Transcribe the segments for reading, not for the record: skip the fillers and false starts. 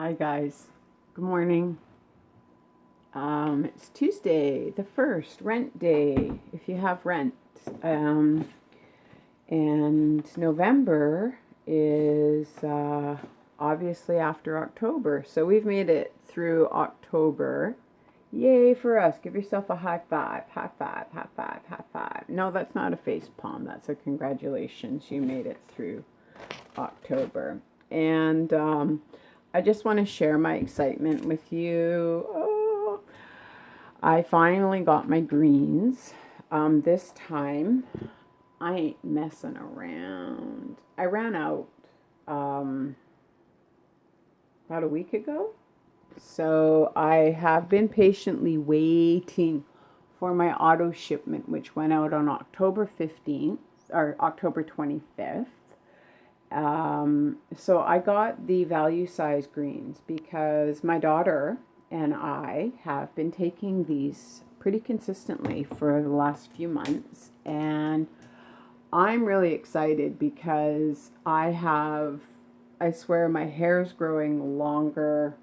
Hi guys, good morning. It's Tuesday, the 1st, rent day, if you have rent. And November is obviously after October. So we've made it through October. Yay for us. Give yourself a high five, high five, high five, high five. No, that's not a face palm. That's a congratulations. You made it through October. And I just want to share my excitement with you. Oh, I finally got my greens. This time, I ain't messing around. I ran out about a week ago. So I have been patiently waiting for my auto shipment, which went out on October 15th or October 25th. So I got the value size greens because my daughter and I have been taking these pretty consistently for the last few months, and I'm really excited because I swear my hair's growing longer.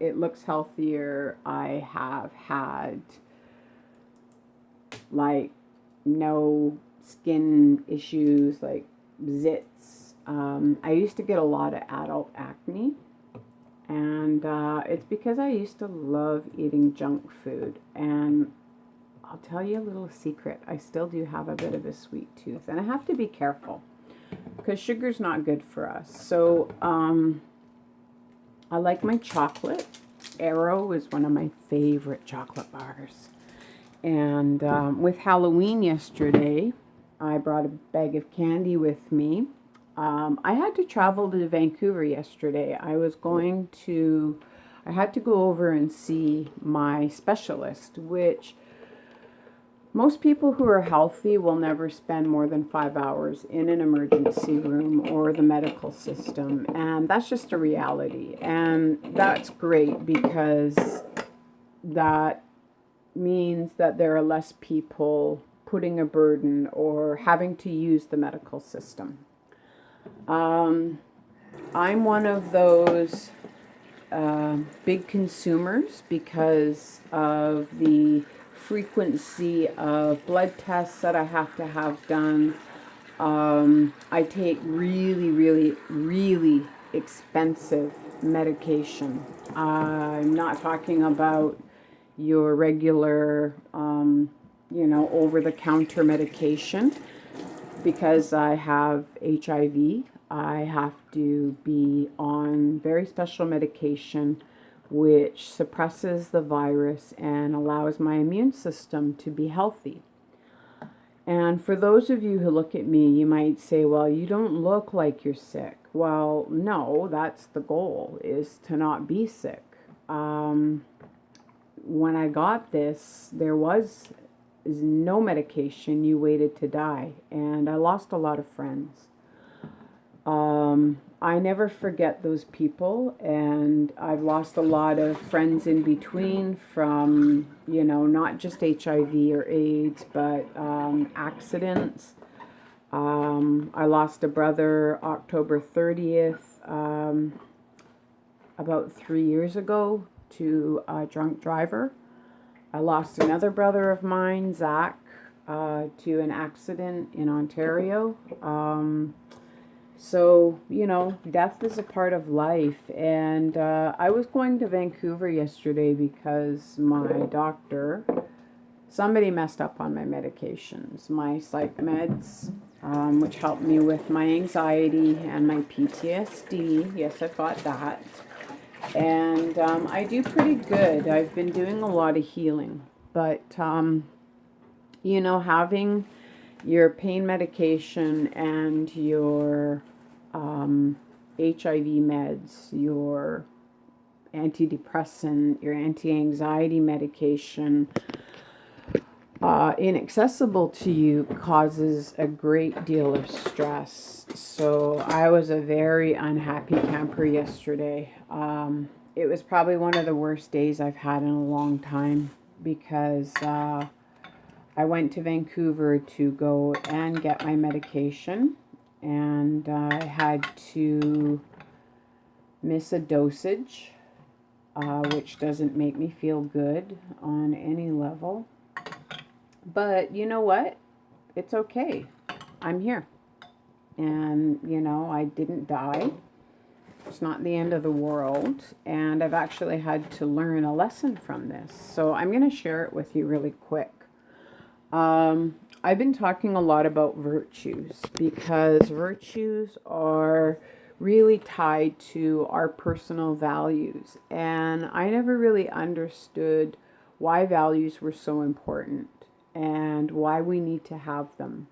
It looks healthier. I have had like no skin issues like zits. I used to get a lot of adult acne, and it's because I used to love eating junk food. And I'll tell you a little secret. I still do have a bit of a sweet tooth, and I have to be careful because sugar's not good for us. So I like my chocolate. Arrow is one of my favorite chocolate bars. And with Halloween yesterday, I brought a bag of candy with me. I had to travel to Vancouver yesterday. I had to go over and see my specialist, which most people who are healthy will never spend more than 5 hours in an emergency room or the medical system. And that's just a reality. And that's great because that means that there are less people putting a burden or having to use the medical system. I'm one of those big consumers because of the frequency of blood tests that I have to have done. I take really, really, really expensive medication. I'm not talking about your regular, over-the-counter medication. Because I have HIV, I have to be on very special medication which suppresses the virus and allows my immune system to be healthy. And for those of you who look at me, you might say, well, you don't look like you're sick. Well, no, that's the goal, is to not be sick. When I got this, there was no medication. You waited to die. And I lost a lot of friends. I never forget those people, and I've lost a lot of friends in between from, not just HIV or AIDS, but accidents. I lost a brother October 30th, about 3 years ago, to a drunk driver. I lost another brother of mine, Zach, to an accident in Ontario. So, death is a part of life. And I was going to Vancouver yesterday because my doctor, somebody messed up on my medications, my psych meds, which helped me with my anxiety and my PTSD. Yes, I've got that. And I do pretty good. I've been doing a lot of healing. But, having your pain medication and your HIV meds, your antidepressant, your anti-anxiety medication inaccessible to you causes a great deal of stress. So I was a very unhappy camper yesterday. It was probably one of the worst days I've had in a long time because I went to Vancouver to go and get my medication, and I had to miss a dosage, which doesn't make me feel good on any level. But you know what? It's okay. I'm here. And, you know, I didn't die. It's not the end of the world. And I've actually had to learn a lesson from this. So I'm going to share it with you really quick. I've been talking a lot about virtues because virtues are really tied to our personal values. And I never really understood why values were so important and why we need to have them.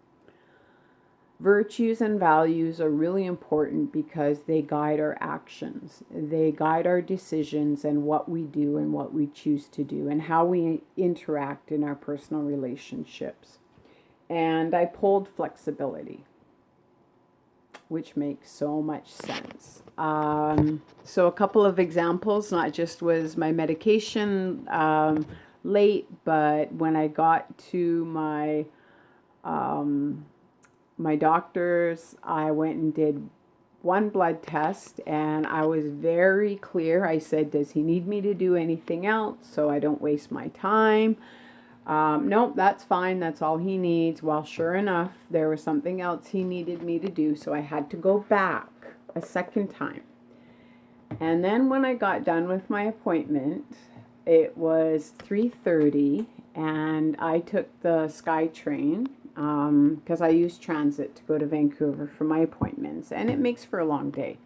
Virtues and values are really important because they guide our actions. They guide our decisions and what we do and what we choose to do and how we interact in our personal relationships. And I pulled flexibility, which makes so much sense. So a couple of examples, not just was my medication late, but when I got to my doctor's, I went and did one blood test and I was very clear. I said, does he need me to do anything else so I don't waste my time? Nope, that's fine. That's all he needs. Well, sure enough, there was something else he needed me to do. So I had to go back a second time. And then when I got done with my appointment, it was 3:30 and I took the SkyTrain because I use transit to go to Vancouver for my appointments, and it makes for a long day.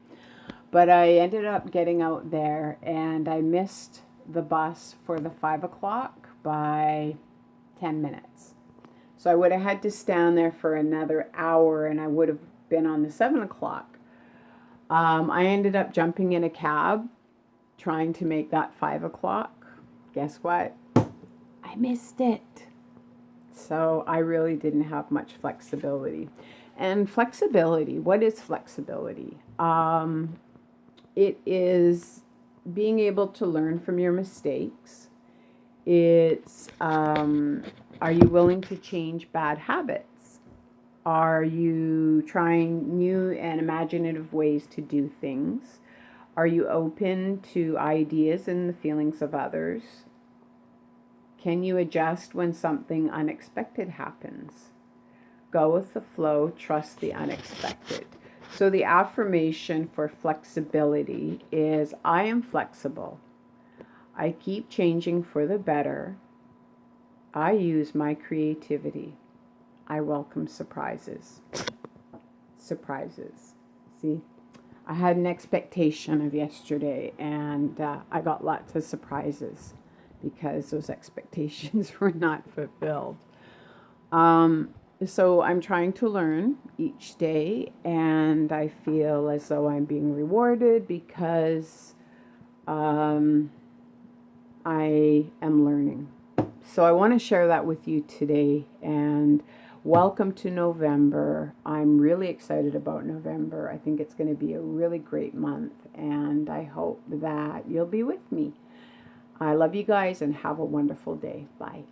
But I ended up getting out there and I missed the bus for the 5 o'clock by 10 minutes. So I would have had to stand there for another hour and I would have been on the 7 o'clock. I ended up jumping in a cab trying to make that 5 o'clock. Guess what? I missed it. So I really didn't have much flexibility. And flexibility, what is flexibility? It is being able to learn from your mistakes. It's, are you willing to change bad habits? Are you trying new and imaginative ways to do things? Are you open to ideas and the feelings of others? Can you adjust when something unexpected happens? Go with the flow, trust the unexpected. So the affirmation for flexibility is, I am flexible. I keep changing for the better. I use my creativity. I welcome surprises. Surprises. See, I had an expectation of yesterday and I got lots of surprises because those expectations were not fulfilled. So I'm trying to learn each day and I feel as though I'm being rewarded because I am learning. So I want to share that with you today, and welcome to November. I'm really excited about November. I think it's going to be a really great month, and I hope that you'll be with me. I love you guys and have a wonderful day. Bye.